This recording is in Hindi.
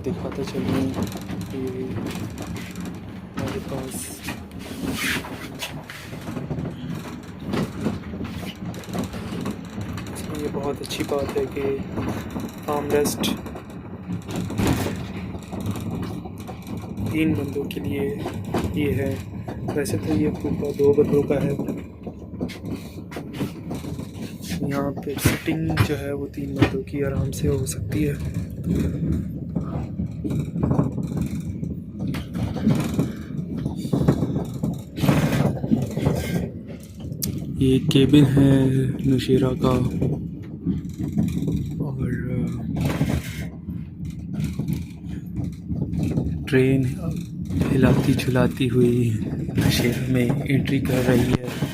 दिखाता चलूँ कि हमारे पास ये बहुत अच्छी बात है कि आर्मरेस्ट 3 बंदों के लिए ये है। वैसे तो ये कुप्पा 2 बंदों का है। यहाँ पे सिटिंग जो है वो 3 बंदों की आराम से हो सकती है। ये केबिन है नौशेरा का और ट्रेन हिलाती झुलाती हुई नौशेरा में एंट्री कर रही है।